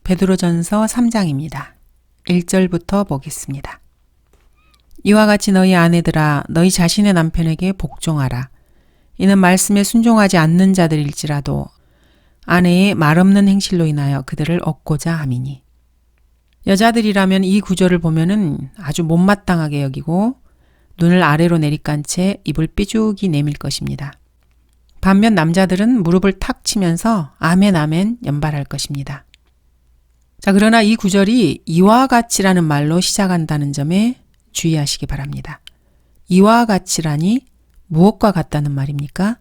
베드로전서 3장입니다. 1절부터 보겠습니다. 이와 같이 너희 아내들아 너희 자신의 남편에게 복종하라. 이는 말씀에 순종하지 않는 자들일지라도 아내의 말없는 행실로 인하여 그들을 얻고자 함이니. 여자들이라면 이 구절을 보면은 아주 못마땅하게 여기고 눈을 아래로 내리깐 채 입을 삐죽이 내밀 것입니다. 반면 남자들은 무릎을 탁 치면서 아멘 아멘 연발할 것입니다. 자, 그러나 이 구절이 이와 같이라는 말로 시작한다는 점에 주의하시기 바랍니다. 이와 같이라니 무엇과 같다는 말입니까?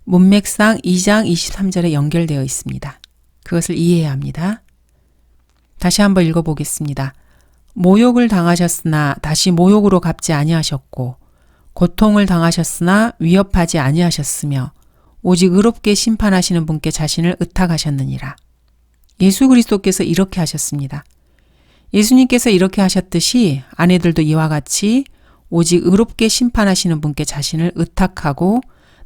문맥상 2장 23절에 연결되어 있습니다. 그것을 이해해야 합니다. 다시 한번 읽어보겠습니다. 모욕을 당하셨으나 다시 모욕으로 갚지 아니하셨고 고통을 당하셨으나 위협하지 아니하셨으며 오직 의롭게 심판하시는 분께 자신을 의탁하셨느니라. 예수 그리스도께서 이렇게 하셨습니다. 예수님께서 이렇게 하셨듯이 아내들도 이와 같이 오직 의롭게 심판하시는 분께 자신을 의탁하고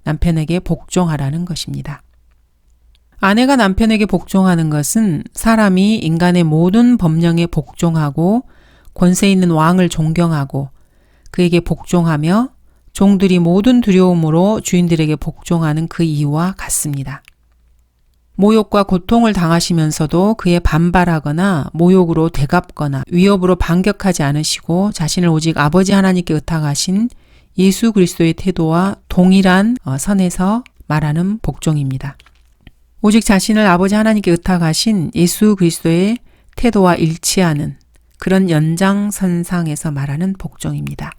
남편에게 복종하라는 것입니다. 아내가 남편에게 복종하는 것은 사람이 인간의 모든 법령에 복종하고 권세 있는 왕을 존경하고 그에게 복종하며 종들이 모든 두려움으로 주인들에게 복종하는 그 이유와 같습니다. 모욕과 고통을 당하시면서도 그에 반발하거나 모욕으로 되갚거나 위협으로 반격하지 않으시고 자신을 오직 아버지 하나님께 의탁하신 예수 그리스도의 태도와 동일한 선에서 말하는 복종입니다. 오직 자신을 아버지 하나님께 의탁하신 예수 그리스도의 태도와 일치하는 그런 연장선상에서 말하는 복종입니다.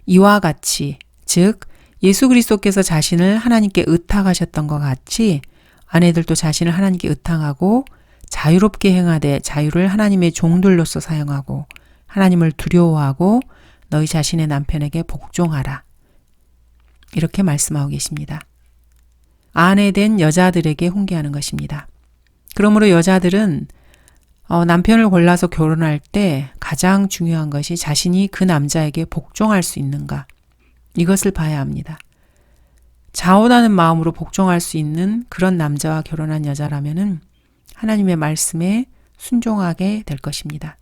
이와 같이 즉 예수 그리스도께서 자신을 하나님께 의탁하셨던 것 같이 아내들도 자신을 하나님께 의탁하고 자유롭게 행하되 자유를 하나님의 종들로서 사용하고 하나님을 두려워하고 너희 자신의 남편에게 복종하라. 이렇게 말씀하고 계십니다. 아내된 여자들에게 훈계하는 것입니다. 그러므로 여자들은 남편을 골라서 결혼할 때 가장 중요한 것이 자신이 그 남자에게 복종할 수 있는가. 이것을 봐야 합니다. 자원하는 마음으로 복종할 수 있는 그런 남자와 결혼한 여자라면은 하나님의 말씀에 순종하게 될 것입니다.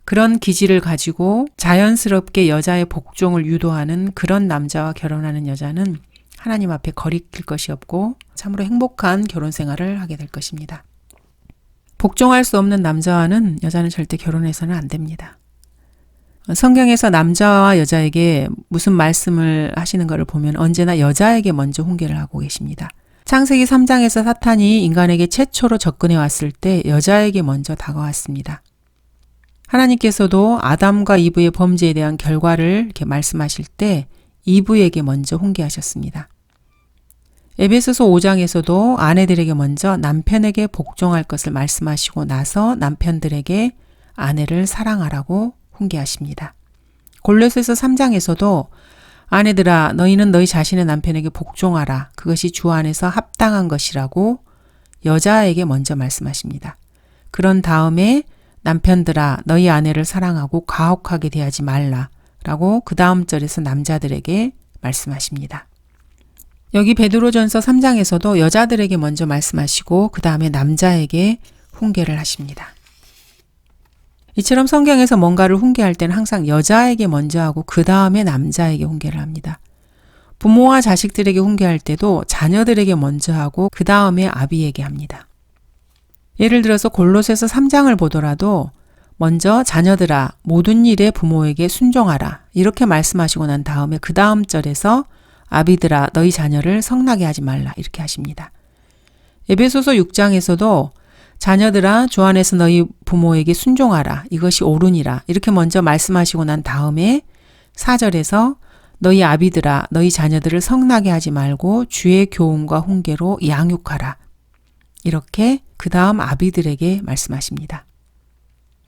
그런 기질을 가지고 자연스럽게 여자의 복종을 유도하는 그런 남자와 결혼하는 여자는 하나님 앞에 거리낄 것이 없고 참으로 행복한 결혼 생활을 하게 될 것입니다. 복종할 수 없는 남자와는 여자는 절대 결혼해서는 안 됩니다. 성경에서 남자와 여자에게 무슨 말씀을 하시는 것을 보면 언제나 여자에게 먼저 훈계를 하고 계십니다. 창세기 3장에서 사탄이 인간에게 최초로 접근해 왔을 때 여자에게 먼저 다가왔습니다. 하나님께서도 아담과 이브의 범죄에 대한 결과를 이렇게 말씀하실 때 이브에게 먼저 훈계하셨습니다. 에베소서 5장에서도 아내들에게 먼저 남편에게 복종할 것을 말씀하시고 나서 남편들에게 아내를 사랑하라고 훈계하십니다. 골로새서 3장에서도 아내들아 너희는 너희 자신의 남편에게 복종하라. 그것이 주 안에서 합당한 것이라고 여자에게 먼저 말씀하십니다. 그런 다음에 남편들아 너희 아내를 사랑하고 가혹하게 대하지 말라 라고 그 다음 절에서 남자들에게 말씀하십니다. 여기 베드로전서 3장에서도 여자들에게 먼저 말씀하시고 그 다음에 남자에게 훈계를 하십니다. 이처럼 성경에서 뭔가를 훈계할 때는 항상 여자에게 먼저 하고 그 다음에 남자에게 훈계를 합니다. 부모와 자식들에게 훈계할 때도 자녀들에게 먼저 하고 그 다음에 아비에게 합니다. 예를 들어서 골로새서 3장을 보더라도 먼저 자녀들아 모든 일에 부모에게 순종하라 이렇게 말씀하시고 난 다음에 그 다음 절에서 아비들아 너희 자녀를 성나게 하지 말라 이렇게 하십니다. 에베소서 6장에서도 자녀들아 주 안에서 너희 부모에게 순종하라 이것이 옳으니라 이렇게 먼저 말씀하시고 난 다음에 4절에서 너희 아비들아 너희 자녀들을 성나게 하지 말고 주의 교훈과 훈계로 양육하라 이렇게 그 다음 아비들에게 말씀하십니다.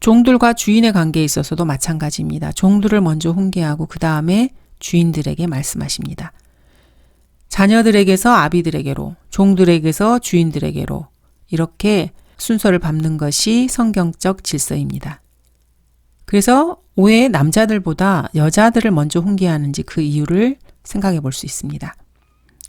종들과 주인의 관계에 있어서도 마찬가지입니다. 종들을 먼저 훈계하고 그 다음에 주인들에게 말씀하십니다. 자녀들에게서 아비들에게로, 종들에게서 주인들에게로 이렇게 순서를 밟는 것이 성경적 질서입니다. 그래서 왜 남자들보다 여자들을 먼저 훈계하는지 그 이유를 생각해 볼 수 있습니다.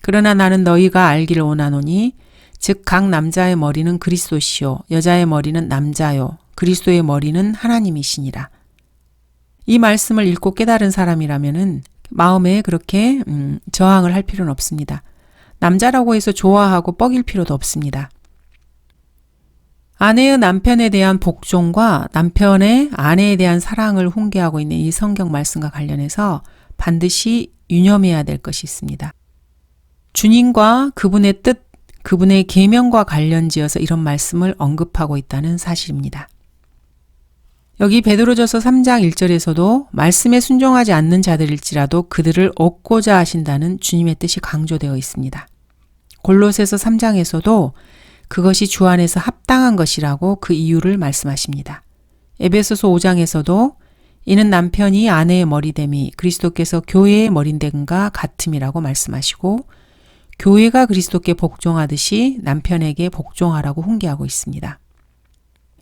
그러나 나는 너희가 알기를 원하노니 즉 각 남자의 머리는 그리스도시요 여자의 머리는 남자요 그리스도의 머리는 하나님이시니라. 이 말씀을 읽고 깨달은 사람이라면은 마음에 그렇게 저항을 할 필요는 없습니다. 남자라고 해서 좋아하고 뻐길 필요도 없습니다. 아내의 남편에 대한 복종과 남편의 아내에 대한 사랑을 훈계하고 있는 이 성경 말씀과 관련해서 반드시 유념해야 될 것이 있습니다. 주님과 그분의 뜻, 그분의 계명과 관련지어서 이런 말씀을 언급하고 있다는 사실입니다. 여기 베드로전서 3장 1절에서도 말씀에 순종하지 않는 자들일지라도 그들을 얻고자 하신다는 주님의 뜻이 강조되어 있습니다. 골로새서 3장에서도 그것이 주 안에서 합당한 것이라고 그 이유를 말씀하십니다. 에베소서 5장에서도 이는 남편이 아내의 머리됨이 그리스도께서 교회의 머리됨과 같음이라고 말씀하시고 교회가 그리스도께 복종하듯이 남편에게 복종하라고 훈계하고 있습니다.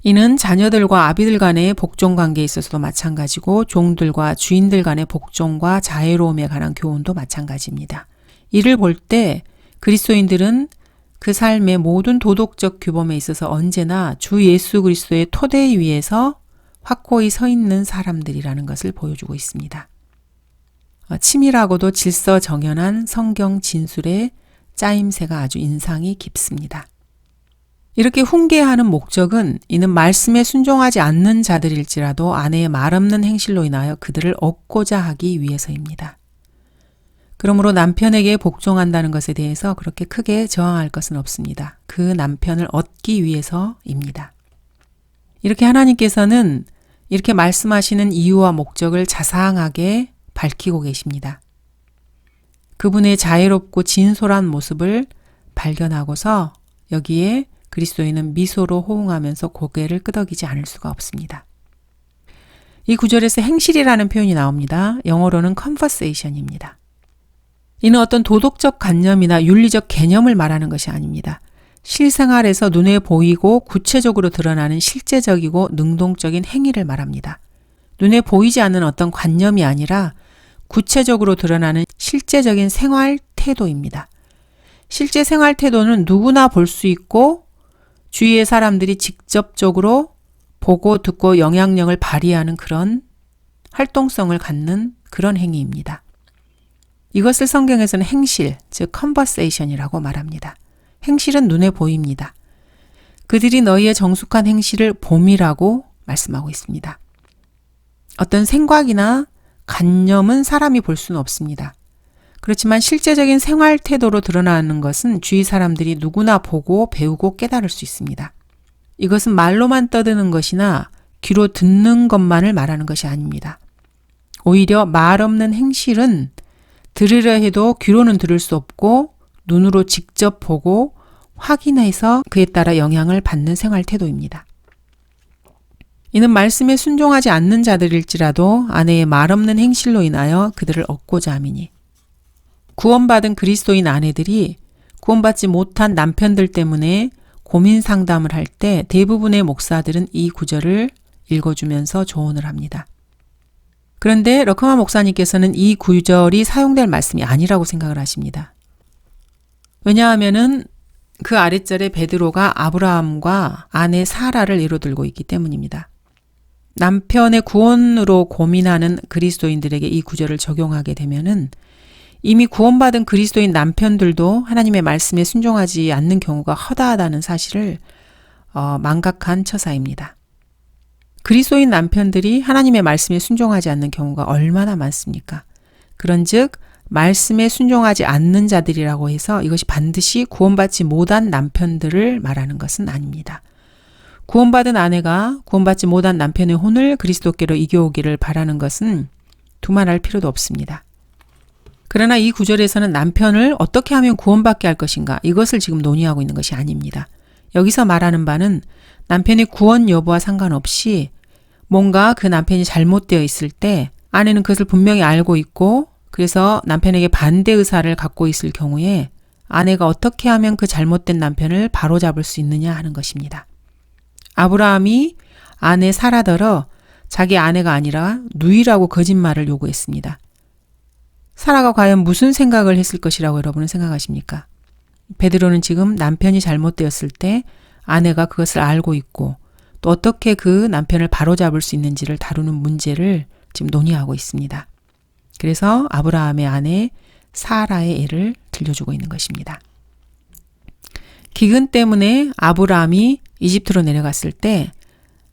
이는 자녀들과 아비들 간의 복종 관계에 있어서도 마찬가지고 종들과 주인들 간의 복종과 자애로움에 관한 교훈도 마찬가지입니다. 이를 볼 때 그리스도인들은 그 삶의 모든 도덕적 규범에 있어서 언제나 주 예수 그리스도의 토대 위에서 확고히 서 있는 사람들이라는 것을 보여주고 있습니다. 치밀하고도 질서정연한 성경 진술의 짜임새가 아주 인상이 깊습니다. 이렇게 훈계하는 목적은 이는 말씀에 순종하지 않는 자들일지라도 아내의 말없는 행실로 인하여 그들을 얻고자 하기 위해서입니다. 그러므로 남편에게 복종한다는 것에 대해서 그렇게 크게 저항할 것은 없습니다. 그 남편을 얻기 위해서입니다. 이렇게 하나님께서는 이렇게 말씀하시는 이유와 목적을 자상하게 밝히고 계십니다. 그분의 자애롭고 진솔한 모습을 발견하고서 여기에 그리스도인은 미소로 호응하면서 고개를 끄덕이지 않을 수가 없습니다. 이 구절에서 행실이라는 표현이 나옵니다. 영어로는 conversation입니다. 이는 어떤 도덕적 관념이나 윤리적 개념을 말하는 것이 아닙니다. 실생활에서 눈에 보이고 구체적으로 드러나는 실제적이고 능동적인 행위를 말합니다. 눈에 보이지 않는 어떤 관념이 아니라 구체적으로 드러나는 실제적인 생활 태도입니다. 실제 생활 태도는 누구나 볼 수 있고 주위의 사람들이 직접적으로 보고 듣고 영향력을 발휘하는 그런 활동성을 갖는 그런 행위입니다. 이것을 성경에서는 행실, 즉 conversation이라고 말합니다. 행실은 눈에 보입니다. 그들이 너희의 정숙한 행실을 봄이라고 말씀하고 있습니다. 어떤 생각이나 관념은 사람이 볼 수는 없습니다. 그렇지만 실제적인 생활 태도로 드러나는 것은 주위 사람들이 누구나 보고 배우고 깨달을 수 있습니다. 이것은 말로만 떠드는 것이나 귀로 듣는 것만을 말하는 것이 아닙니다. 오히려 말 없는 행실은 들으려 해도 귀로는 들을 수 없고 눈으로 직접 보고 확인해서 그에 따라 영향을 받는 생활 태도입니다. 이는 말씀에 순종하지 않는 자들일지라도 아내의 말 없는 행실로 인하여 그들을 얻고자 함이니 구원받은 그리스도인 아내들이 구원받지 못한 남편들 때문에 고민 상담을 할 때 대부분의 목사들은 이 구절을 읽어주면서 조언을 합니다. 그런데 러커마 목사님께서는 이 구절이 사용될 말씀이 아니라고 생각을 하십니다. 왜냐하면은 그 아랫절에 베드로가 아브라함과 아내 사라를 예로 들고 있기 때문입니다. 남편의 구원으로 고민하는 그리스도인들에게 이 구절을 적용하게 되면은 이미 구원받은 그리스도인 남편들도 하나님의 말씀에 순종하지 않는 경우가 허다하다는 사실을 망각한 처사입니다. 그리스도인 남편들이 하나님의 말씀에 순종하지 않는 경우가 얼마나 많습니까? 그런즉 말씀에 순종하지 않는 자들이라고 해서 이것이 반드시 구원받지 못한 남편들을 말하는 것은 아닙니다. 구원받은 아내가 구원받지 못한 남편의 혼을 그리스도께로 이겨오기를 바라는 것은 두말할 필요도 없습니다. 그러나 이 구절에서는 남편을 어떻게 하면 구원받게 할 것인가 이것을 지금 논의하고 있는 것이 아닙니다. 여기서 말하는 바는 남편의 구원 여부와 상관없이 뭔가 그 남편이 잘못되어 있을 때 아내는 그것을 분명히 알고 있고 그래서 남편에게 반대 의사를 갖고 있을 경우에 아내가 어떻게 하면 그 잘못된 남편을 바로잡을 수 있느냐 하는 것입니다. 아브라함이 아내 사라더러 자기 아내가 아니라 누이라고 거짓말을 요구했습니다. 사라가 과연 무슨 생각을 했을 것이라고 여러분은 생각하십니까? 베드로는 지금 남편이 잘못되었을 때 아내가 그것을 알고 있고 또 어떻게 그 남편을 바로잡을 수 있는지를 다루는 문제를 지금 논의하고 있습니다. 그래서 아브라함의 아내 사라의 애를 들려주고 있는 것입니다. 기근 때문에 아브라함이 이집트로 내려갔을 때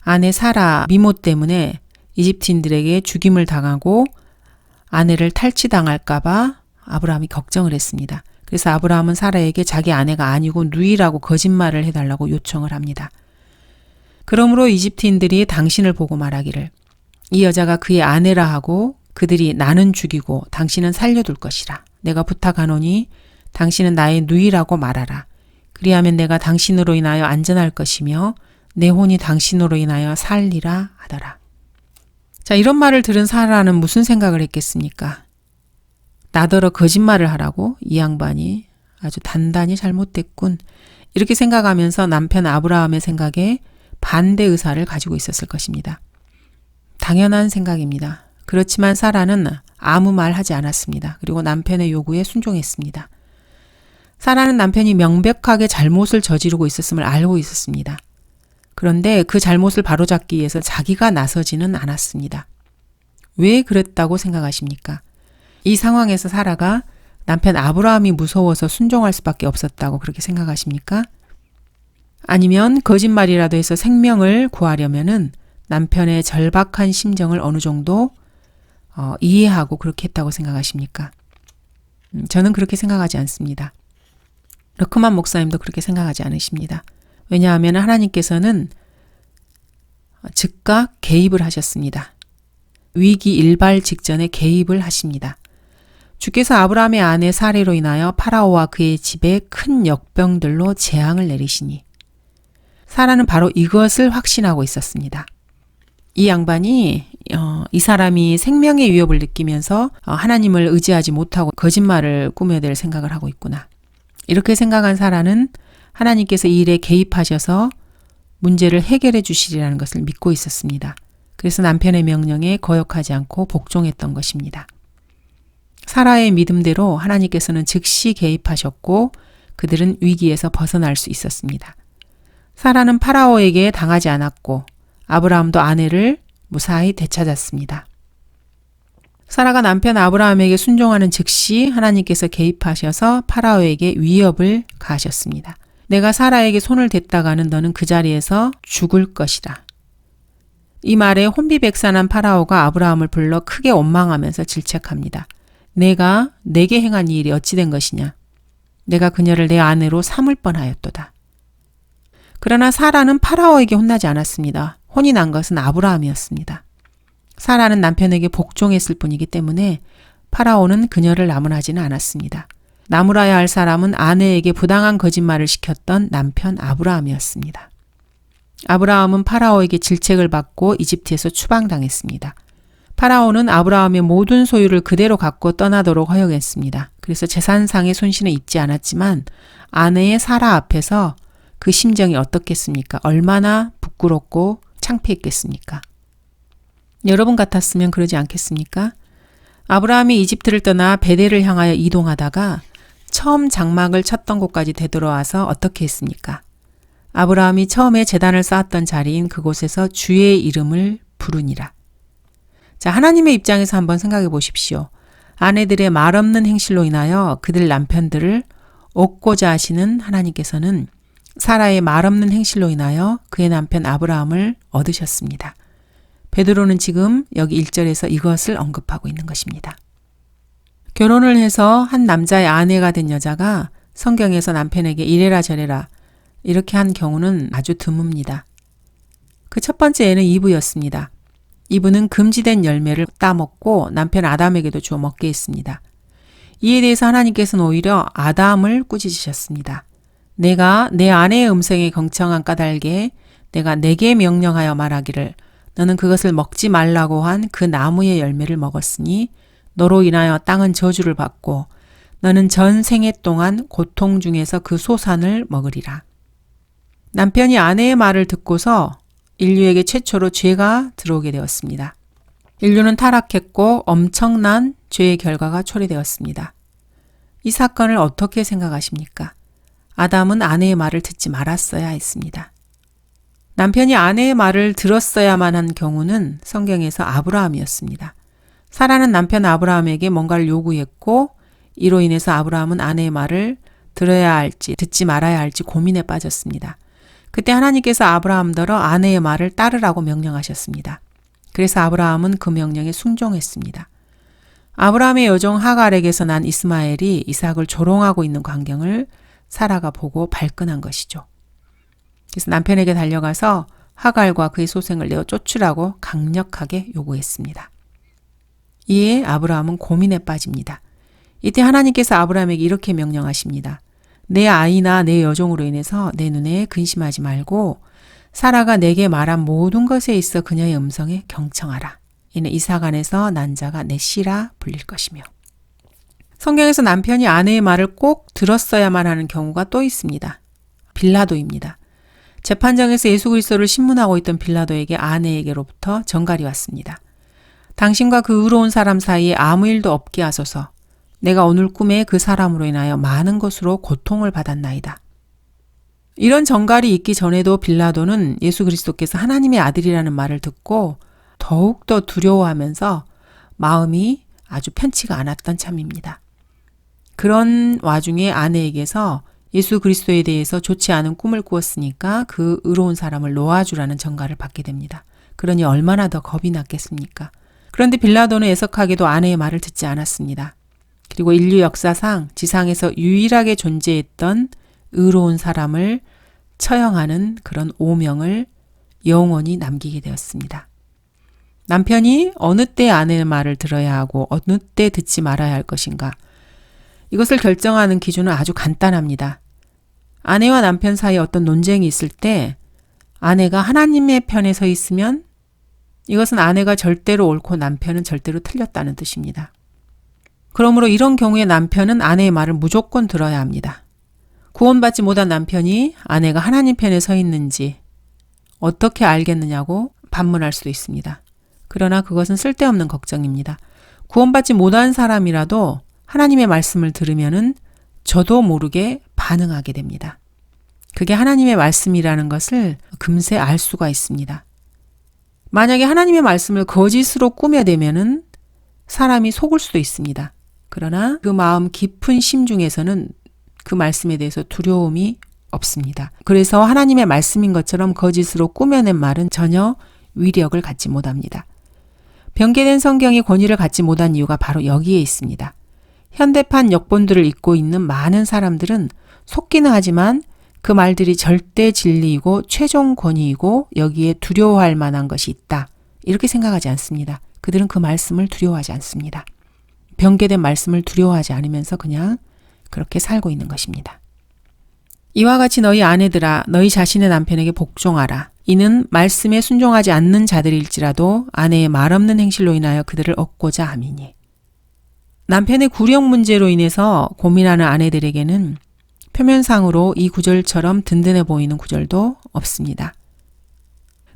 아내 사라 미모 때문에 이집트인들에게 죽임을 당하고 아내를 탈취당할까봐 아브라함이 걱정을 했습니다. 그래서 아브라함은 사라에게 자기 아내가 아니고 누이라고 거짓말을 해달라고 요청을 합니다. 그러므로 이집트인들이 당신을 보고 말하기를 이 여자가 그의 아내라 하고 그들이 나는 죽이고 당신은 살려둘 것이라. 내가 부탁하노니 당신은 나의 누이라고 말하라. 그리하면 내가 당신으로 인하여 안전할 것이며 내 혼이 당신으로 인하여 살리라 하더라. 자, 이런 말을 들은 사라는 무슨 생각을 했겠습니까? 나더러 거짓말을 하라고? 이 양반이 아주 단단히 잘못됐군. 이렇게 생각하면서 남편 아브라함의 생각에 반대 의사를 가지고 있었을 것입니다. 당연한 생각입니다. 그렇지만 사라는 아무 말 하지 않았습니다. 그리고 남편의 요구에 순종했습니다. 사라는 남편이 명백하게 잘못을 저지르고 있었음을 알고 있었습니다. 그런데 그 잘못을 바로잡기 위해서 자기가 나서지는 않았습니다. 왜 그랬다고 생각하십니까? 이 상황에서 사라가 남편 아브라함이 무서워서 순종할 수밖에 없었다고 그렇게 생각하십니까? 아니면 거짓말이라도 해서 생명을 구하려면은 남편의 절박한 심정을 어느 정도 이해하고 그렇게 했다고 생각하십니까? 저는 그렇게 생각하지 않습니다. 러크만 목사님도 그렇게 생각하지 않으십니다. 왜냐하면 하나님께서는 즉각 개입을 하셨습니다. 위기 일발 직전에 개입을 하십니다. 주께서 아브라함의 아내 사례로 인하여 파라오와 그의 집에 큰 역병들로 재앙을 내리시니 사라는 바로 이것을 확신하고 있었습니다. 이 양반이 이 사람이 생명의 위협을 느끼면서 하나님을 의지하지 못하고 거짓말을 꾸며댈 생각을 하고 있구나. 이렇게 생각한 사라는 하나님께서 이 일에 개입하셔서 문제를 해결해 주시리라는 것을 믿고 있었습니다. 그래서 남편의 명령에 거역하지 않고 복종했던 것입니다. 사라의 믿음대로 하나님께서는 즉시 개입하셨고 그들은 위기에서 벗어날 수 있었습니다. 사라는 파라오에게 당하지 않았고 아브라함도 아내를 무사히 되찾았습니다. 사라가 남편 아브라함에게 순종하는 즉시 하나님께서 개입하셔서 파라오에게 위협을 가하셨습니다. 내가 사라에게 손을 댔다가는 너는 그 자리에서 죽을 것이라. 이 말에 혼비백산한 파라오가 아브라함을 불러 크게 원망하면서 질책합니다. 내가 내게 행한 이 일이 어찌 된 것이냐. 내가 그녀를 내 아내로 삼을 뻔하였도다. 그러나 사라는 파라오에게 혼나지 않았습니다. 혼이 난 것은 아브라함이었습니다. 사라는 남편에게 복종했을 뿐이기 때문에 파라오는 그녀를 나무라지는 않았습니다. 나무라야 할 사람은 아내에게 부당한 거짓말을 시켰던 남편 아브라함이었습니다. 아브라함은 파라오에게 질책을 받고 이집트에서 추방당했습니다. 파라오는 아브라함의 모든 소유를 그대로 갖고 떠나도록 허용했습니다. 그래서 재산상의 손실은 입지 않았지만 아내의 사라 앞에서 그 심정이 어떻겠습니까? 얼마나 부끄럽고 창피했겠습니까? 여러분 같았으면 그러지 않겠습니까? 아브라함이 이집트를 떠나 베델을 향하여 이동하다가 처음 장막을 쳤던 곳까지 되돌아와서 어떻게 했습니까? 아브라함이 처음에 제단을 쌓았던 자리인 그곳에서 주의 이름을 부르니라. 자, 하나님의 입장에서 한번 생각해 보십시오. 아내들의 말없는 행실로 인하여 그들 남편들을 얻고자 하시는 하나님께서는 사라의 말없는 행실로 인하여 그의 남편 아브라함을 얻으셨습니다. 베드로는 지금 여기 1절에서 이것을 언급하고 있는 것입니다. 결혼을 해서 한 남자의 아내가 된 여자가 성경에서 남편에게 이래라 저래라 이렇게 한 경우는 아주 드뭅니다. 그 첫 번째 애는 이브였습니다. 이브는 금지된 열매를 따먹고 남편 아담에게도 주어 먹게 했습니다. 이에 대해서 하나님께서는 오히려 아담을 꾸짖으셨습니다. 내가 내 아내의 음성에 경청한 까닭에 내가 내게 명령하여 말하기를 너는 그것을 먹지 말라고 한 그 나무의 열매를 먹었으니 너로 인하여 땅은 저주를 받고 너는 전 생애 동안 고통 중에서 그 소산을 먹으리라. 남편이 아내의 말을 듣고서 인류에게 최초로 죄가 들어오게 되었습니다. 인류는 타락했고 엄청난 죄의 결과가 초래되었습니다. 이 사건을 어떻게 생각하십니까? 아담은 아내의 말을 듣지 말았어야 했습니다. 남편이 아내의 말을 들었어야만 한 경우는 성경에서 아브라함이었습니다. 사라는 남편 아브라함에게 뭔가를 요구했고 이로 인해서 아브라함은 아내의 말을 들어야 할지 듣지 말아야 할지 고민에 빠졌습니다. 그때 하나님께서 아브라함더러 아내의 말을 따르라고 명령하셨습니다. 그래서 아브라함은 그 명령에 순종했습니다. 아브라함의 여종 하갈에게서 난 이스마엘이 이삭을 조롱하고 있는 광경을 사라가 보고 발끈한 것이죠. 그래서 남편에게 달려가서 하갈과 그의 소생을 내어 쫓으라고 강력하게 요구했습니다. 이에 아브라함은 고민에 빠집니다. 이때 하나님께서 아브라함에게 이렇게 명령하십니다. 내 아이나 내 여종으로 인해서 내 눈에 근심하지 말고 사라가 내게 말한 모든 것에 있어 그녀의 음성에 경청하라. 이는 이삭 안에서 난 자가 내 씨라 불릴 것이며. 성경에서 남편이 아내의 말을 꼭 들었어야만 하는 경우가 또 있습니다. 빌라도입니다. 재판장에서 예수 그리스도를 신문하고 있던 빌라도에게 아내에게로부터 전갈이 왔습니다. 당신과 그 의로운 사람 사이에 아무 일도 없게 하소서. 내가 오늘 꿈에 그 사람으로 인하여 많은 것으로 고통을 받았나이다. 이런 전갈이 있기 전에도 빌라도는 예수 그리스도께서 하나님의 아들이라는 말을 듣고 더욱더 두려워하면서 마음이 아주 편치가 않았던 참입니다. 그런 와중에 아내에게서 예수 그리스도에 대해서 좋지 않은 꿈을 꾸었으니까 그 의로운 사람을 놓아주라는 전갈을 받게 됩니다. 그러니 얼마나 더 겁이 났겠습니까? 그런데 빌라도는 애석하게도 아내의 말을 듣지 않았습니다. 그리고 인류 역사상 지상에서 유일하게 존재했던 의로운 사람을 처형하는 그런 오명을 영원히 남기게 되었습니다. 남편이 어느 때 아내의 말을 들어야 하고 어느 때 듣지 말아야 할 것인가? 이것을 결정하는 기준은 아주 간단합니다. 아내와 남편 사이에 어떤 논쟁이 있을 때 아내가 하나님의 편에 서 있으면 이것은 아내가 절대로 옳고 남편은 절대로 틀렸다는 뜻입니다. 그러므로 이런 경우에 남편은 아내의 말을 무조건 들어야 합니다. 구원받지 못한 남편이 아내가 하나님 편에 서 있는지 어떻게 알겠느냐고 반문할 수도 있습니다. 그러나 그것은 쓸데없는 걱정입니다. 구원받지 못한 사람이라도 하나님의 말씀을 들으면은 저도 모르게 반응하게 됩니다. 그게 하나님의 말씀이라는 것을 금세 알 수가 있습니다. 만약에 하나님의 말씀을 거짓으로 꾸며대면은 사람이 속을 수도 있습니다. 그러나 그 마음 깊은 심 중에서는 그 말씀에 대해서 두려움이 없습니다. 그래서 하나님의 말씀인 것처럼 거짓으로 꾸며낸 말은 전혀 위력을 갖지 못합니다. 변개된 성경이 권위를 갖지 못한 이유가 바로 여기에 있습니다. 현대판 역본들을 읽고 있는 많은 사람들은 속기는 하지만 그 말들이 절대 진리이고 최종 권위이고 여기에 두려워할 만한 것이 있다. 이렇게 생각하지 않습니다. 그들은 그 말씀을 두려워하지 않습니다. 변개된 말씀을 두려워하지 않으면서 그냥 그렇게 살고 있는 것입니다. 이와 같이 너희 아내들아 너희 자신의 남편에게 복종하라. 이는 말씀에 순종하지 않는 자들일지라도 아내의 말없는 행실로 인하여 그들을 얻고자 함이니. 남편의 구력 문제로 인해서 고민하는 아내들에게는 표면상으로 이 구절처럼 든든해 보이는 구절도 없습니다.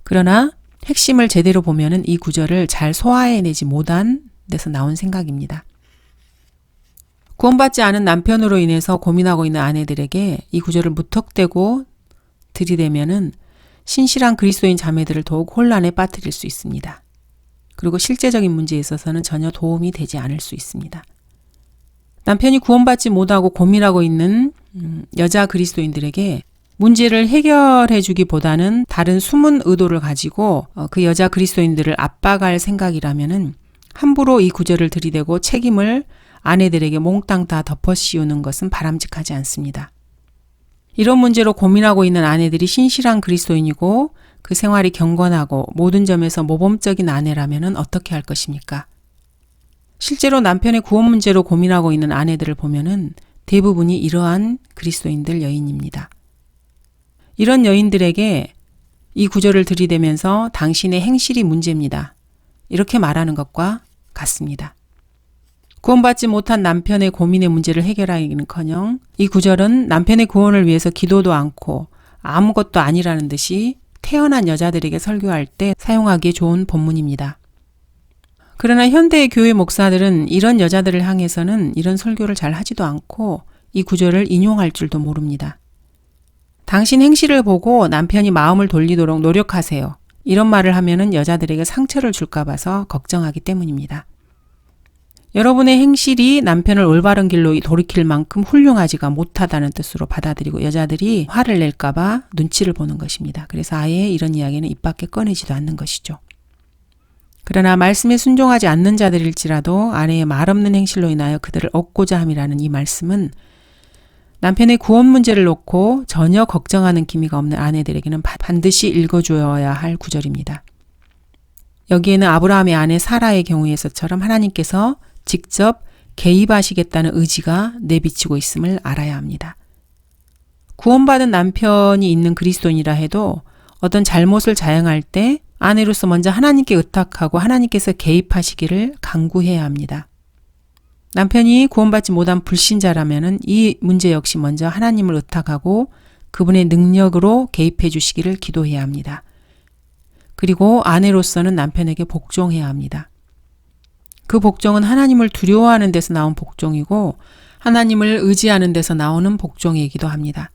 그러나 핵심을 제대로 보면은 이 구절을 잘 소화해내지 못한 데서 나온 생각입니다. 구원받지 않은 남편으로 인해서 고민하고 있는 아내들에게 이 구절을 무턱대고 들이대면은 신실한 그리스도인 자매들을 더욱 혼란에 빠뜨릴 수 있습니다. 그리고 실제적인 문제에 있어서는 전혀 도움이 되지 않을 수 있습니다. 남편이 구원받지 못하고 고민하고 있는 여자 그리스도인들에게 문제를 해결해 주기보다는 다른 숨은 의도를 가지고 그 여자 그리스도인들을 압박할 생각이라면은 함부로 이 구절을 들이대고 책임을 아내들에게 몽땅 다 덮어씌우는 것은 바람직하지 않습니다. 이런 문제로 고민하고 있는 아내들이 신실한 그리스도인이고 그 생활이 경건하고 모든 점에서 모범적인 아내라면 어떻게 할 것입니까? 실제로 남편의 구원 문제로 고민하고 있는 아내들을 보면은 대부분이 이러한 그리스도인들 여인입니다. 이런 여인들에게 이 구절을 들이대면서 당신의 행실이 문제입니다. 이렇게 말하는 것과 같습니다. 구원받지 못한 남편의 고민의 문제를 해결하기는커녕 이 구절은 남편의 구원을 위해서 기도도 않고 아무것도 아니라는 듯이 태어난 여자들에게 설교할 때 사용하기에 좋은 본문입니다. 그러나 현대의 교회 목사들은 이런 여자들을 향해서는 이런 설교를 잘 하지도 않고 이 구절을 인용할 줄도 모릅니다. 당신 행실을 보고 남편이 마음을 돌리도록 노력하세요. 이런 말을 하면은 여자들에게 상처를 줄까 봐서 걱정하기 때문입니다. 여러분의 행실이 남편을 올바른 길로 돌이킬 만큼 훌륭하지가 못하다는 뜻으로 받아들이고 여자들이 화를 낼까 봐 눈치를 보는 것입니다. 그래서 아예 이런 이야기는 입 밖에 꺼내지도 않는 것이죠. 그러나 말씀에 순종하지 않는 자들일지라도 아내의 말없는 행실로 인하여 그들을 얻고자 함이라는 이 말씀은 남편의 구원 문제를 놓고 전혀 걱정하는 기미가 없는 아내들에게는 반드시 읽어주어야 할 구절입니다. 여기에는 아브라함의 아내 사라의 경우에서처럼 하나님께서 직접 개입하시겠다는 의지가 내비치고 있음을 알아야 합니다. 구원받은 남편이 있는 그리스도인이라 해도 어떤 잘못을 자행할 때 아내로서 먼저 하나님께 의탁하고 하나님께서 개입하시기를 간구해야 합니다. 남편이 구원받지 못한 불신자라면 이 문제 역시 먼저 하나님을 의탁하고 그분의 능력으로 개입해 주시기를 기도해야 합니다. 그리고 아내로서는 남편에게 복종해야 합니다. 그 복종은 하나님을 두려워하는 데서 나온 복종이고 하나님을 의지하는 데서 나오는 복종이기도 합니다.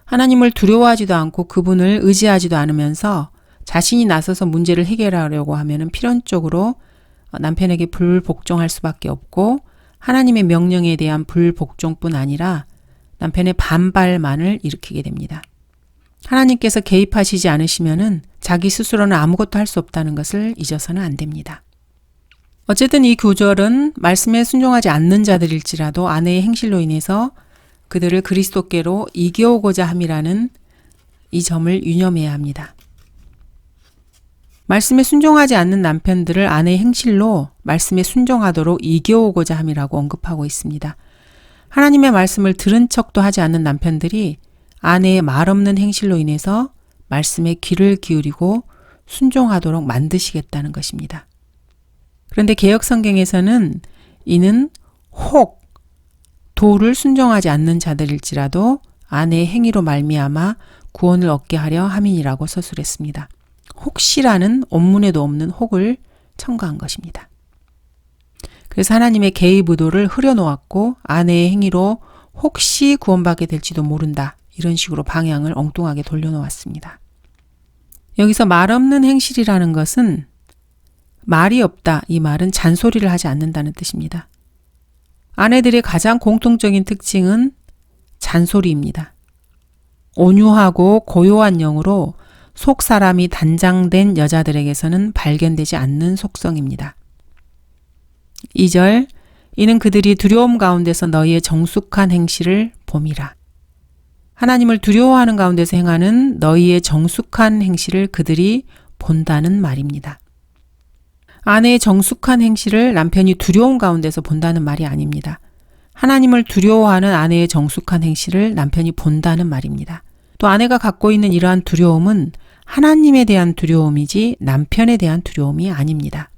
하나님을 두려워하지도 않고 그분을 의지하지도 않으면서 자신이 나서서 문제를 해결하려고 하면 필연적으로 남편에게 불복종할 수밖에 없고 하나님의 명령에 대한 불복종뿐 아니라 남편의 반발만을 일으키게 됩니다. 하나님께서 개입하시지 않으시면은 자기 스스로는 아무것도 할 수 없다는 것을 잊어서는 안 됩니다. 어쨌든 이 구절은 말씀에 순종하지 않는 자들일지라도 아내의 행실로 인해서 그들을 그리스도께로 이겨오고자 함이라는 이 점을 유념해야 합니다. 말씀에 순종하지 않는 남편들을 아내의 행실로 말씀에 순종하도록 이겨오고자 함이라고 언급하고 있습니다. 하나님의 말씀을 들은 척도 하지 않는 남편들이 아내의 말없는 행실로 인해서 말씀에 귀를 기울이고 순종하도록 만드시겠다는 것입니다. 그런데 개역성경에서는 이는 혹 도를 순종하지 않는 자들일지라도 아내의 행위로 말미암아 구원을 얻게 하려 함이니라고 서술했습니다. 혹시라는 원문에도 없는 혹을 첨가한 것입니다. 그래서 하나님의 개입 의도를 흐려놓았고 아내의 행위로 혹시 구원받게 될지도 모른다. 이런 식으로 방향을 엉뚱하게 돌려놓았습니다. 여기서 말 없는 행실이라는 것은 말이 없다. 이 말은 잔소리를 하지 않는다는 뜻입니다. 아내들의 가장 공통적인 특징은 잔소리입니다. 온유하고 고요한 영으로 속 사람이 단장된 여자들에게서는 발견되지 않는 속성입니다. 2절 이는 그들이 두려움 가운데서 너희의 정숙한 행실을 봄이라. 하나님을 두려워하는 가운데서 행하는 너희의 정숙한 행실을 그들이 본다는 말입니다. 아내의 정숙한 행실을 남편이 두려움 가운데서 본다는 말이 아닙니다. 하나님을 두려워하는 아내의 정숙한 행실을 남편이 본다는 말입니다. 또 아내가 갖고 있는 이러한 두려움은 하나님에 대한 두려움이지 남편에 대한 두려움이 아닙니다.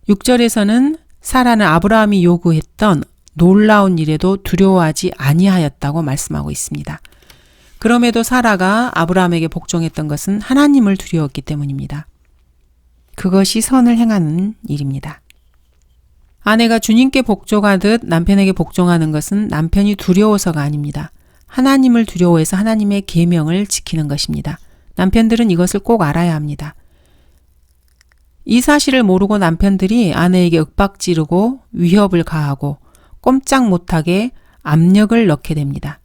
6절에서는 사라는 아브라함이 요구했던 놀라운 일에도 두려워하지 아니하였다고 말씀하고 있습니다. 그럼에도 사라가 아브라함에게 복종했던 것은 하나님을 두려웠기 때문입니다. 그것이 선을 행하는 일입니다. 아내가 주님께 복종하듯 남편에게 복종하는 것은 남편이 두려워서가 아닙니다. 하나님을 두려워해서 하나님의 계명을 지키는 것입니다. 남편들은 이것을 꼭 알아야 합니다. 이 사실을 모르고 남편들이 아내에게 윽박지르고 위협을 가하고 꼼짝 못하게 압력을 넣게 됩니다.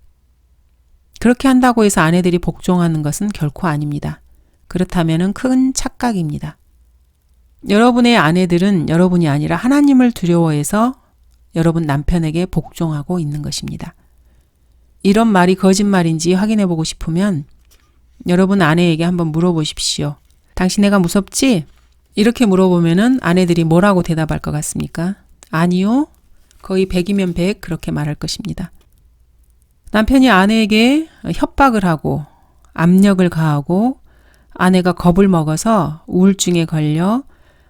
그렇게 한다고 해서 아내들이 복종하는 것은 결코 아닙니다. 그렇다면 큰 착각입니다. 여러분의 아내들은 여러분이 아니라 하나님을 두려워해서 여러분 남편에게 복종하고 있는 것입니다. 이런 말이 거짓말인지 확인해 보고 싶으면 여러분 아내에게 한번 물어보십시오. 당신 애가 무섭지? 이렇게 물어보면은 아내들이 뭐라고 대답할 것 같습니까? 아니요. 거의 100이면 100 그렇게 말할 것입니다. 남편이 아내에게 협박을 하고 압력을 가하고 아내가 겁을 먹어서 우울증에 걸려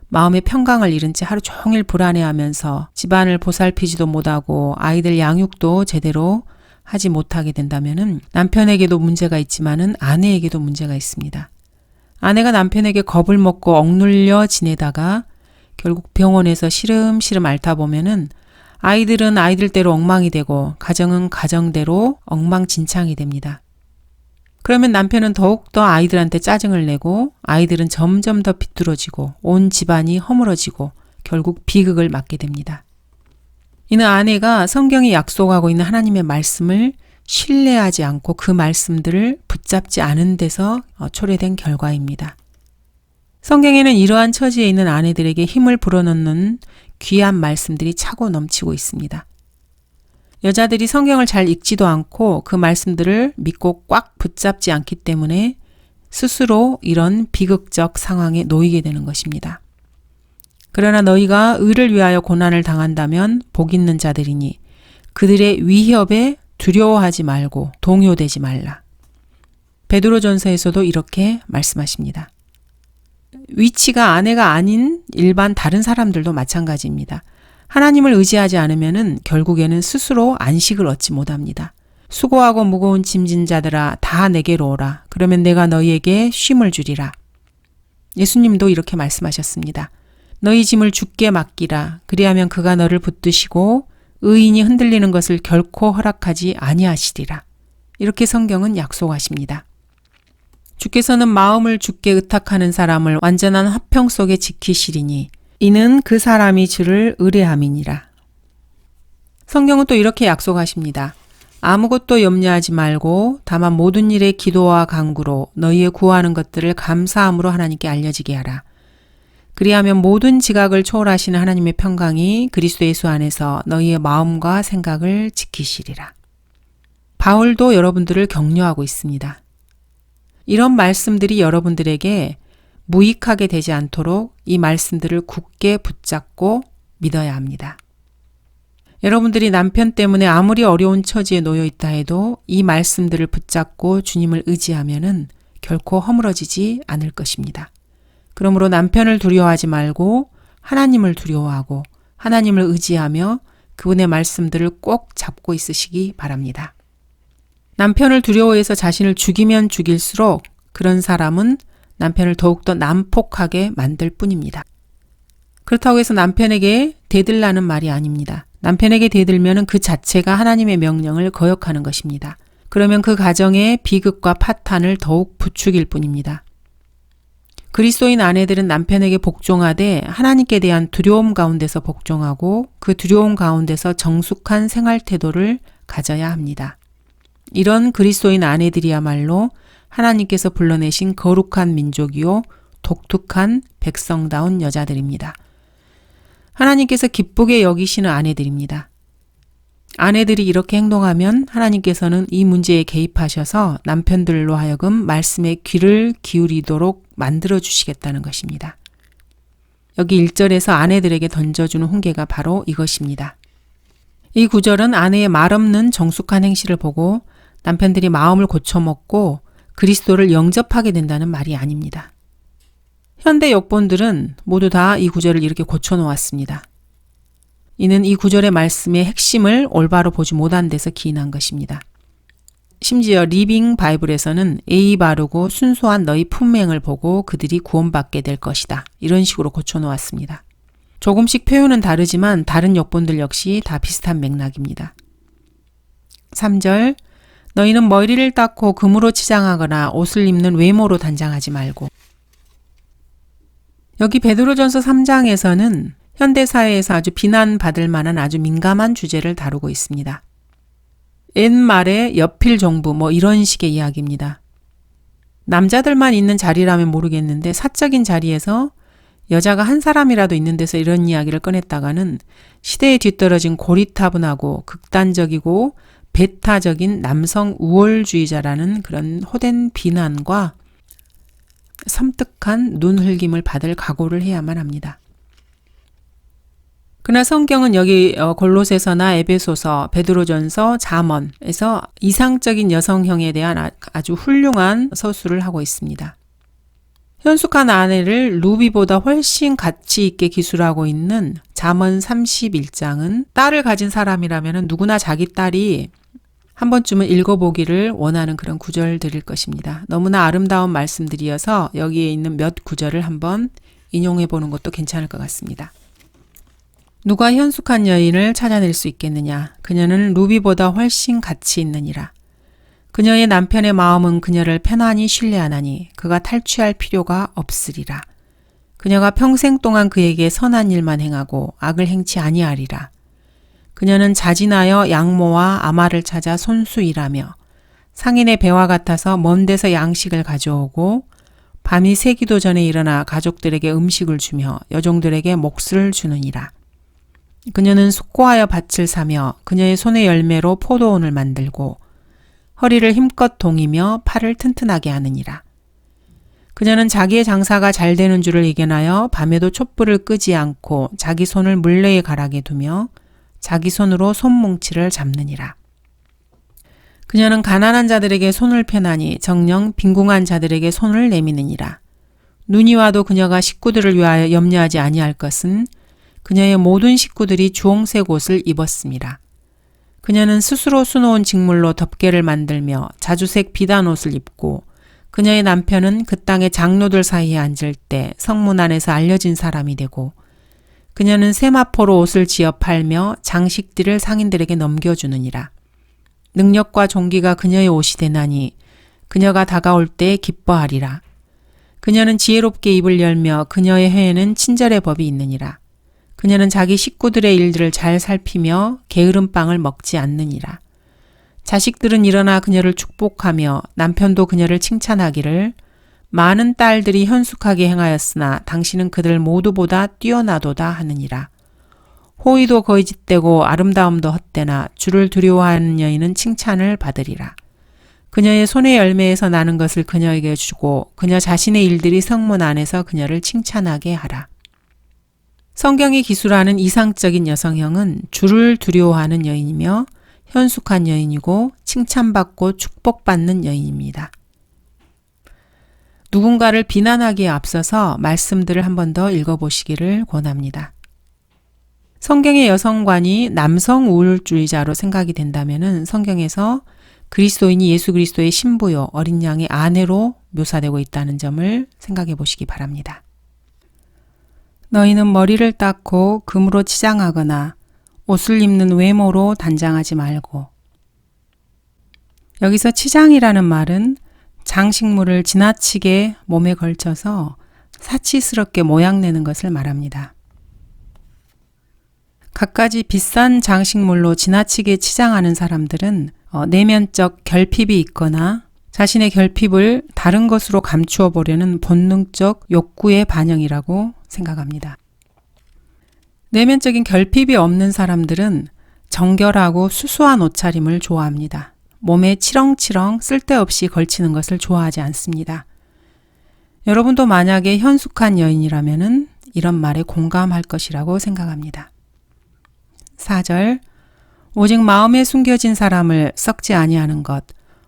마음의 평강을 잃은 채 하루 종일 불안해하면서 집안을 보살피지도 못하고 아이들 양육도 제대로 하지 못하게 된다면은 남편에게도 문제가 있지만은 아내에게도 문제가 있습니다. 아내가 남편에게 겁을 먹고 억눌려 지내다가 결국 병원에서 시름시름 앓다 보면은 아이들은 아이들대로 엉망이 되고 가정은 가정대로 엉망진창이 됩니다. 그러면 남편은 더욱더 아이들한테 짜증을 내고 아이들은 점점 더 비뚤어지고 온 집안이 허물어지고 결국 비극을 맞게 됩니다. 이는 아내가 성경이 약속하고 있는 하나님의 말씀을 신뢰하지 않고 그 말씀들을 붙잡지 않은 데서 초래된 결과입니다. 성경에는 이러한 처지에 있는 아내들에게 힘을 불어넣는 귀한 말씀들이 차고 넘치고 있습니다. 여자들이 성경을 잘 읽지도 않고 그 말씀들을 믿고 꽉 붙잡지 않기 때문에 스스로 이런 비극적 상황에 놓이게 되는 것입니다. 그러나 너희가 의를 위하여 고난을 당한다면 복 있는 자들이니 그들의 위협에 두려워하지 말고 동요되지 말라. 베드로전서에서도 이렇게 말씀하십니다. 위치가 아내가 아닌 일반 다른 사람들도 마찬가지입니다. 하나님을 의지하지 않으면 결국에는 스스로 안식을 얻지 못합니다. 수고하고 무거운 짐진 자들아 다 내게로 오라. 그러면 내가 너희에게 쉼을 주리라. 예수님도 이렇게 말씀하셨습니다. 너희 짐을 주께 맡기라. 그리하면 그가 너를 붙드시고 의인이 흔들리는 것을 결코 허락하지 아니하시리라. 이렇게 성경은 약속하십니다. 주께서는 마음을 주께 의탁하는 사람을 완전한 화평 속에 지키시리니 이는 그 사람이 주를 의뢰함이니라. 성경은 또 이렇게 약속하십니다. 아무것도 염려하지 말고 다만 모든 일에 기도와 간구로 너희의 구하는 것들을 감사함으로 하나님께 알려지게 하라. 그리하면 모든 지각을 초월하시는 하나님의 평강이 그리스도 예수 안에서 너희의 마음과 생각을 지키시리라. 바울도 여러분들을 격려하고 있습니다. 이런 말씀들이 여러분들에게 무익하게 되지 않도록 이 말씀들을 굳게 붙잡고 믿어야 합니다. 여러분들이 남편 때문에 아무리 어려운 처지에 놓여 있다 해도 이 말씀들을 붙잡고 주님을 의지하면은 결코 허물어지지 않을 것입니다. 그러므로 남편을 두려워하지 말고 하나님을 두려워하고 하나님을 의지하며 그분의 말씀들을 꼭 잡고 있으시기 바랍니다. 남편을 두려워해서 자신을 죽이면 죽일수록 그런 사람은 남편을 더욱더 난폭하게 만들 뿐입니다. 그렇다고 해서 남편에게 대들라는 말이 아닙니다. 남편에게 대들면 그 자체가 하나님의 명령을 거역하는 것입니다. 그러면 그 가정의 비극과 파탄을 더욱 부추길 뿐입니다. 그리스도인 아내들은 남편에게 복종하되 하나님께 대한 두려움 가운데서 복종하고 그 두려움 가운데서 정숙한 생활 태도를 가져야 합니다. 이런 그리스도인 아내들이야말로 하나님께서 불러내신 거룩한 민족이요 독특한 백성다운 여자들입니다. 하나님께서 기쁘게 여기시는 아내들입니다. 아내들이 이렇게 행동하면 하나님께서는 이 문제에 개입하셔서 남편들로 하여금 말씀에 귀를 기울이도록 만들어 주시겠다는 것입니다. 여기 1절에서 아내들에게 던져주는 훈계가 바로 이것입니다. 이 구절은 아내의 말없는 정숙한 행실을 보고 남편들이 마음을 고쳐먹고 그리스도를 영접하게 된다는 말이 아닙니다. 현대 역본들은 모두 다 이 구절을 이렇게 고쳐놓았습니다. 이는 이 구절의 말씀의 핵심을 올바로 보지 못한 데서 기인한 것입니다. 심지어 리빙 바이블에서는 예의 바르고 순수한 너희 품행을 보고 그들이 구원받게 될 것이다. 이런 식으로 고쳐놓았습니다. 조금씩 표현은 다르지만 다른 역본들 역시 다 비슷한 맥락입니다. 3절 너희는 머리를 닦고 금으로 치장하거나 옷을 입는 외모로 단장하지 말고. 여기 베드로전서 3장에서는 현대사회에서 아주 비난받을 만한 아주 민감한 주제를 다루고 있습니다. 옛말의 여필 정부 이런 식의 이야기입니다. 남자들만 있는 자리라면 모르겠는데 사적인 자리에서 여자가 한 사람이라도 있는 데서 이런 이야기를 꺼냈다가는 시대에 뒤떨어진 고리타분하고 극단적이고 배타적인 남성 우월주의자라는 그런 호된 비난과 섬뜩한 눈흘김을 받을 각오를 해야만 합니다. 그러나 성경은 여기 골로새서나 에베소서, 베드로전서, 잠언에서 이상적인 여성형에 대한 아주 훌륭한 서술을 하고 있습니다. 현숙한 아내를 루비보다 훨씬 가치 있게 기술하고 있는 잠언 31장은 딸을 가진 사람이라면 누구나 자기 딸이 한 번쯤은 읽어보기를 원하는 그런 구절들일 것입니다. 너무나 아름다운 말씀들이어서 여기에 있는 몇 구절을 한번 인용해보는 것도 괜찮을 것 같습니다. 누가 현숙한 여인을 찾아낼 수 있겠느냐? 그녀는 루비보다 훨씬 가치 있느니라. 그녀의 남편의 마음은 그녀를 편안히 신뢰하나니 그가 탈취할 필요가 없으리라. 그녀가 평생 동안 그에게 선한 일만 행하고 악을 행치 아니하리라. 그녀는 자진하여 양모와 아마를 찾아 손수일하며 상인의 배와 같아서 먼 데서 양식을 가져오고 밤이 새기도 전에 일어나 가족들에게 음식을 주며 여종들에게 몫을 주느니라. 그녀는 숙고하여 밭을 사며 그녀의 손의 열매로 포도원을 만들고 허리를 힘껏 동이며 팔을 튼튼하게 하느니라. 그녀는 자기의 장사가 잘 되는 줄을 이겨나여 밤에도 촛불을 끄지 않고 자기 손을 물레의 가락에 두며 자기 손으로 손뭉치를 잡느니라. 그녀는 가난한 자들에게 손을 펴나니 정녕 빈궁한 자들에게 손을 내미느니라. 눈이 와도 그녀가 식구들을 위하여 염려하지 아니할 것은 그녀의 모든 식구들이 주홍색 옷을 입었습니다. 그녀는 스스로 수놓은 직물로 덮개를 만들며 자주색 비단 옷을 입고 그녀의 남편은 그 땅의 장로들 사이에 앉을 때 성문 안에서 알려진 사람이 되고 그녀는 세마포로 옷을 지어 팔며 장식들을 상인들에게 넘겨주느니라. 능력과 종기가 그녀의 옷이 되나니 그녀가 다가올 때 기뻐하리라. 그녀는 지혜롭게 입을 열며 그녀의 혀에는 친절의 법이 있느니라. 그녀는 자기 식구들의 일들을 잘 살피며 게으른 빵을 먹지 않느니라. 자식들은 일어나 그녀를 축복하며 남편도 그녀를 칭찬하기를 많은 딸들이 현숙하게 행하였으나 당신은 그들 모두보다 뛰어나도다 하느니라. 호의도 거짓되고 아름다움도 헛되나 주를 두려워하는 여인은 칭찬을 받으리라. 그녀의 손의 열매에서 나는 것을 그녀에게 주고 그녀 자신의 일들이 성문 안에서 그녀를 칭찬하게 하라. 성경이 기술하는 이상적인 여성형은 주를 두려워하는 여인이며 현숙한 여인이고 칭찬받고 축복받는 여인입니다. 누군가를 비난하기에 앞서서 말씀들을 한 번 더 읽어보시기를 권합니다. 성경의 여성관이 남성 우월주의자로 생각이 된다면 성경에서 그리스도인이 예수 그리스도의 신부요 어린 양의 아내로 묘사되고 있다는 점을 생각해 보시기 바랍니다. 너희는 머리를 닦고 금으로 치장하거나 옷을 입는 외모로 단장하지 말고. 여기서 치장이라는 말은 장식물을 지나치게 몸에 걸쳐서 사치스럽게 모양내는 것을 말합니다. 갖가지 비싼 장식물로 지나치게 치장하는 사람들은 내면적 결핍이 있거나 자신의 결핍을 다른 것으로 감추어 보려는 본능적 욕구의 반영이라고 생각합니다. 내면적인 결핍이 없는 사람들은 정결하고 수수한 옷차림을 좋아합니다. 몸에 치렁치렁 쓸데없이 걸치는 것을 좋아하지 않습니다. 여러분도 만약에 현숙한 여인이라면 이런 말에 공감할 것이라고 생각합니다. 4절 오직 마음에 숨겨진 사람을 썩지 아니하는 것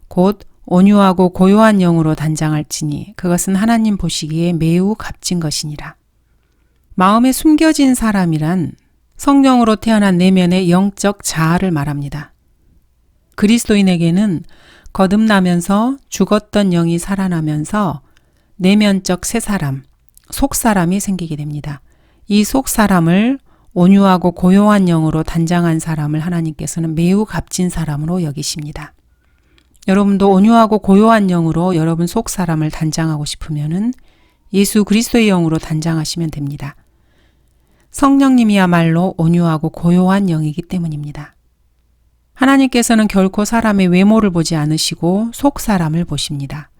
곧 온유하고 고요한 영으로 단장할지니 그것은 하나님 보시기에 매우 값진 것이니라. 마음에 숨겨진 사람이란 성령으로 태어난 내면의 영적 자아를 말합니다. 그리스도인에게는 거듭나면서 죽었던 영이 살아나면서 내면적 새 사람, 속사람이 생기게 됩니다. 이 속사람을 온유하고 고요한 영으로 단장한 사람을 하나님께서는 매우 값진 사람으로 여기십니다. 여러분도 온유하고 고요한 영으로 여러분 속사람을 단장하고 싶으면은 예수 그리스도의 영으로 단장하시면 됩니다. 성령님이야말로 온유하고 고요한 영이기 때문입니다. 하나님께서는 결코 사람의 외모를 보지 않으시고 속사람을 보십니다.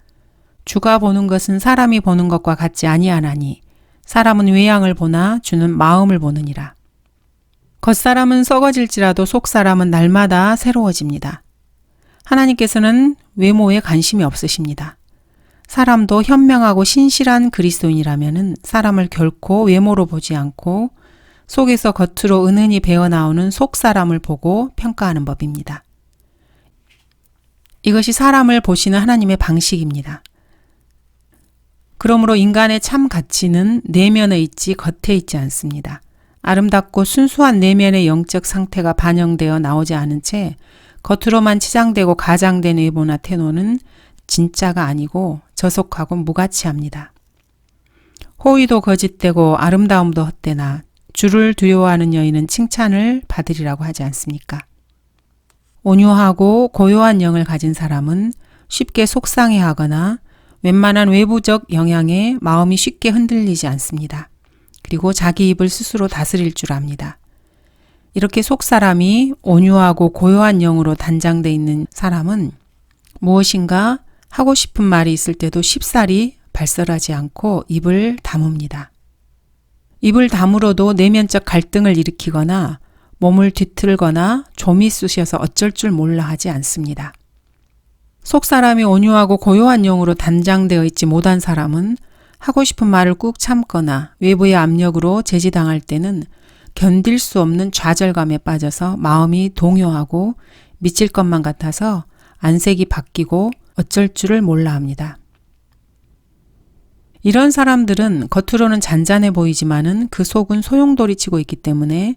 주가 보는 것은 사람이 보는 것과 같지 아니하나니 사람은 외양을 보나 주는 마음을 보느니라. 겉사람은 썩어질지라도 속사람은 날마다 새로워집니다. 하나님께서는 외모에 관심이 없으십니다. 사람도 현명하고 신실한 그리스도인이라면 사람을 결코 외모로 보지 않고 속에서 겉으로 은은히 배어나오는 속사람을 보고 평가하는 법입니다. 이것이 사람을 보시는 하나님의 방식입니다. 그러므로 인간의 참 가치는 내면에 있지 겉에 있지 않습니다. 아름답고 순수한 내면의 영적 상태가 반영되어 나오지 않은 채 겉으로만 치장되고 가장된 외모나 태도는 진짜가 아니고 저속하고 무가치합니다. 호의도 거짓되고 아름다움도 헛되나 주를 두려워하는 여인은 칭찬을 받으리라고 하지 않습니까? 온유하고 고요한 영을 가진 사람은 쉽게 속상해하거나 웬만한 외부적 영향에 마음이 쉽게 흔들리지 않습니다. 그리고 자기 입을 스스로 다스릴 줄 압니다. 이렇게 속 사람이 온유하고 고요한 영으로 단장되어 있는 사람은 무엇인가 하고 싶은 말이 있을 때도 쉽사리 발설하지 않고 입을 다뭅니다. 입을 다물어도 내면적 갈등을 일으키거나 몸을 뒤틀거나 좀이 쑤셔서 어쩔 줄 몰라 하지 않습니다. 속 사람이 온유하고 고요한 영으로 단장되어 있지 못한 사람은 하고 싶은 말을 꾹 참거나 외부의 압력으로 제지당할 때는 견딜 수 없는 좌절감에 빠져서 마음이 동요하고 미칠 것만 같아서 안색이 바뀌고 어쩔 줄을 몰라 합니다. 이런 사람들은 겉으로는 잔잔해 보이지만은 그 속은 소용돌이치고 있기 때문에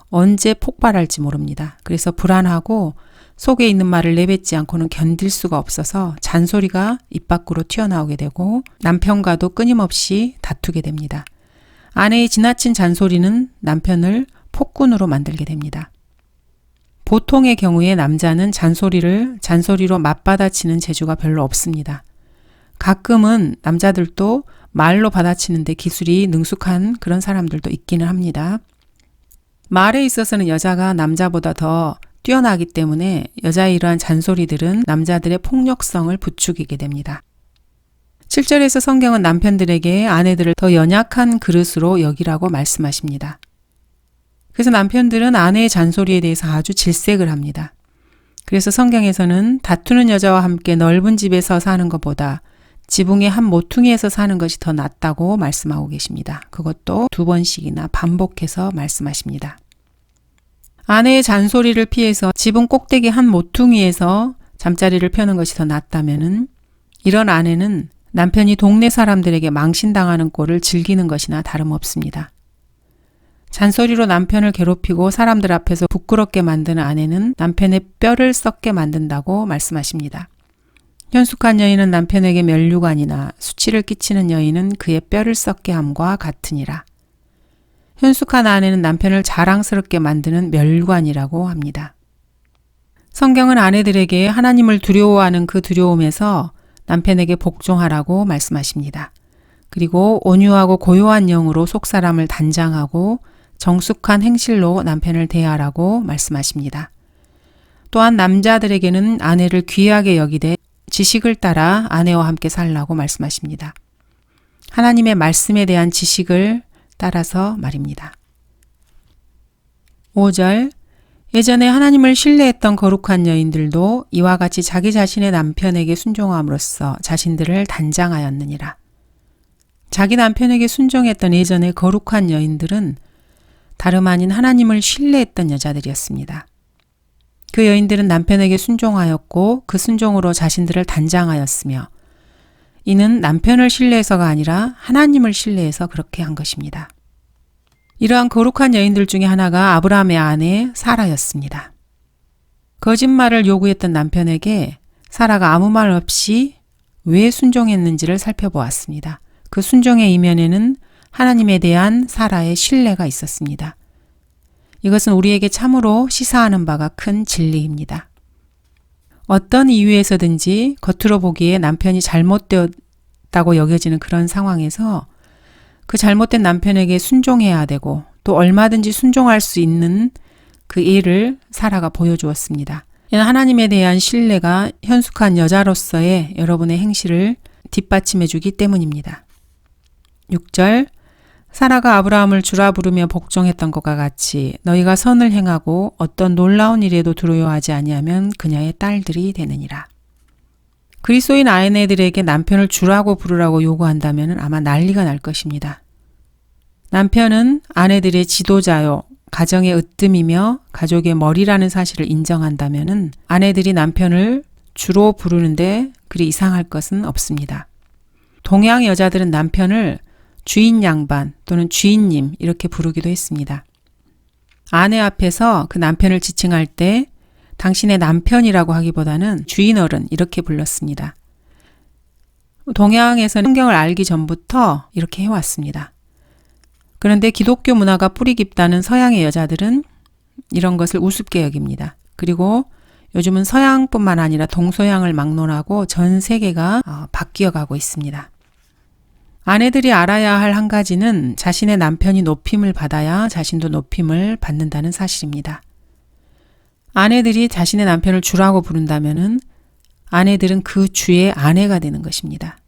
언제 폭발할지 모릅니다. 그래서 불안하고 속에 있는 말을 내뱉지 않고는 견딜 수가 없어서 잔소리가 입 밖으로 튀어나오게 되고 남편과도 끊임없이 다투게 됩니다. 아내의 지나친 잔소리는 남편을 폭군으로 만들게 됩니다. 보통의 경우에 남자는 잔소리로 맞받아치는 재주가 별로 없습니다. 가끔은 남자들도 말로 받아치는데 기술이 능숙한 그런 사람들도 있기는 합니다. 말에 있어서는 여자가 남자보다 더 뛰어나기 때문에 여자의 이러한 잔소리들은 남자들의 폭력성을 부추기게 됩니다. 7절에서 성경은 남편들에게 아내들을 더 연약한 그릇으로 여기라고 말씀하십니다. 그래서 남편들은 아내의 잔소리에 대해서 아주 질색을 합니다. 그래서 성경에서는 다투는 여자와 함께 넓은 집에서 사는 것보다 지붕의 한 모퉁이에서 사는 것이 더 낫다고 말씀하고 계십니다. 그것도 2번씩이나 반복해서 말씀하십니다. 아내의 잔소리를 피해서 지붕 꼭대기 한 모퉁이에서 잠자리를 펴는 것이 더 낫다면은 이런 아내는 남편이 동네 사람들에게 망신당하는 꼴을 즐기는 것이나 다름없습니다. 잔소리로 남편을 괴롭히고 사람들 앞에서 부끄럽게 만드는 아내는 남편의 뼈를 썩게 만든다고 말씀하십니다. 현숙한 여인은 남편에게 면류관이나 수치를 끼치는 여인은 그의 뼈를 썩게 함과 같으니라. 현숙한 아내는 남편을 자랑스럽게 만드는 멸관이라고 합니다. 성경은 아내들에게 하나님을 두려워하는 그 두려움에서 남편에게 복종하라고 말씀하십니다. 그리고 온유하고 고요한 영으로 속사람을 단장하고 정숙한 행실로 남편을 대하라고 말씀하십니다. 또한 남자들에게는 아내를 귀하게 여기되 지식을 따라 아내와 함께 살라고 말씀하십니다. 하나님의 말씀에 대한 지식을 따라서 말입니다. 5절 예전에 하나님을 신뢰했던 거룩한 여인들도 이와 같이 자기 자신의 남편에게 순종함으로써 자신들을 단장하였느니라. 자기 남편에게 순종했던 예전의 거룩한 여인들은 다름 아닌 하나님을 신뢰했던 여자들이었습니다. 그 여인들은 남편에게 순종하였고 그 순종으로 자신들을 단장하였으며 이는 남편을 신뢰해서가 아니라 하나님을 신뢰해서 그렇게 한 것입니다. 이러한 거룩한 여인들 중에 하나가 아브라함의 아내 사라였습니다. 거짓말을 요구했던 남편에게 사라가 아무 말 없이 왜 순종했는지를 살펴보았습니다. 그 순종의 이면에는 하나님에 대한 사라의 신뢰가 있었습니다. 이것은 우리에게 참으로 시사하는 바가 큰 진리입니다. 어떤 이유에서든지 겉으로 보기에 남편이 잘못되었다고 여겨지는 그런 상황에서 그 잘못된 남편에게 순종해야 되고 또 얼마든지 순종할 수 있는 그 예를 사라가 보여주었습니다. 이는 하나님에 대한 신뢰가 현숙한 여자로서의 여러분의 행실을 뒷받침해 주기 때문입니다. 6절 사라가 아브라함을 주라 부르며 복종했던 것과 같이 너희가 선을 행하고 어떤 놀라운 일에도 두려워하지 아니하면 그녀의 딸들이 되느니라. 그리스도인 아내들에게 남편을 주라고 부르라고 요구한다면 아마 난리가 날 것입니다. 남편은 아내들의 지도자요, 가정의 으뜸이며 가족의 머리라는 사실을 인정한다면 아내들이 남편을 주로 부르는데 그리 이상할 것은 없습니다. 동양 여자들은 남편을 주인 양반 또는 주인님 이렇게 부르기도 했습니다. 아내 앞에서 그 남편을 지칭할 때 당신의 남편이라고 하기보다는 주인 어른 이렇게 불렀습니다. 동양에서는 성경을 알기 전부터 이렇게 해왔습니다. 그런데 기독교 문화가 뿌리 깊다는 서양의 여자들은 이런 것을 우습게 여깁니다. 그리고 요즘은 서양뿐만 아니라 동서양을 막론하고 전 세계가 바뀌어가고 있습니다. 아내들이 알아야 할 한 가지는 자신의 남편이 높임을 받아야 자신도 높임을 받는다는 사실입니다. 아내들이 자신의 남편을 주라고 부른다면은 아내들은 그 주의 아내가 되는 것입니다.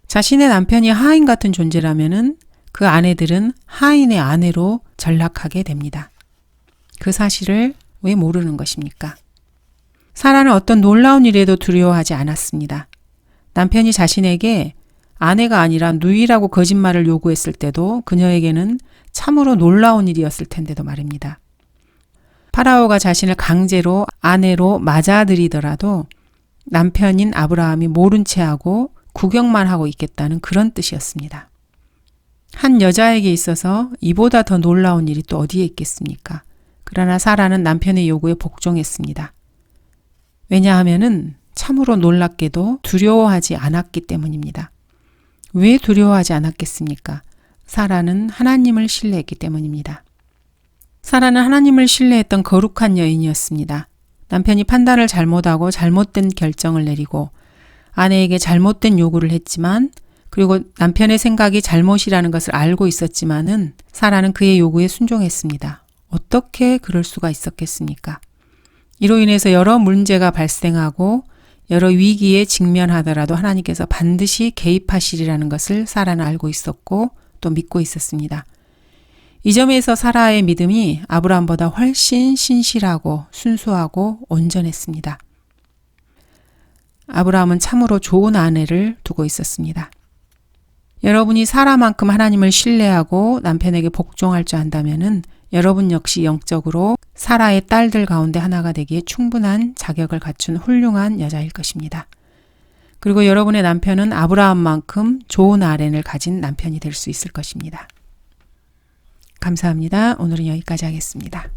자신의 남편이 하인 같은 존재라면은 그 아내들은 하인의 아내로 전락하게 됩니다. 그 사실을 왜 모르는 것입니까? 사라는 어떤 놀라운 일에도 두려워하지 않았습니다. 남편이 자신에게 아내가 아니라 누이라고 거짓말을 요구했을 때도 그녀에게는 참으로 놀라운 일이었을 텐데도 말입니다. 파라오가 자신을 강제로 아내로 맞아들이더라도 남편인 아브라함이 모른 채 하고 구경만 하고 있겠다는 그런 뜻이었습니다. 한 여자에게 있어서 이보다 더 놀라운 일이 또 어디에 있겠습니까? 그러나 사라는 남편의 요구에 복종했습니다. 왜냐하면은 참으로 놀랍게도 두려워하지 않았기 때문입니다. 왜 두려워하지 않았겠습니까? 사라는 하나님을 신뢰했기 때문입니다. 사라는 하나님을 신뢰했던 거룩한 여인이었습니다. 남편이 판단을 잘못하고 잘못된 결정을 내리고 아내에게 잘못된 요구를 했지만 그리고 남편의 생각이 잘못이라는 것을 알고 있었지만은 사라는 그의 요구에 순종했습니다. 어떻게 그럴 수가 있었겠습니까? 이로 인해서 여러 문제가 발생하고 여러 위기에 직면하더라도 하나님께서 반드시 개입하시리라는 것을 사라는 알고 있었고 또 믿고 있었습니다. 이 점에서 사라의 믿음이 아브라함보다 훨씬 신실하고 순수하고 온전했습니다. 아브라함은 참으로 좋은 아내를 두고 있었습니다. 여러분이 사라만큼 하나님을 신뢰하고 남편에게 복종할 줄 안다면은 여러분 역시 영적으로 사라의 딸들 가운데 하나가 되기에 충분한 자격을 갖춘 훌륭한 여자일 것입니다. 그리고 여러분의 남편은 아브라함만큼 좋은 아내를 가진 남편이 될 수 있을 것입니다. 감사합니다. 오늘은 여기까지 하겠습니다.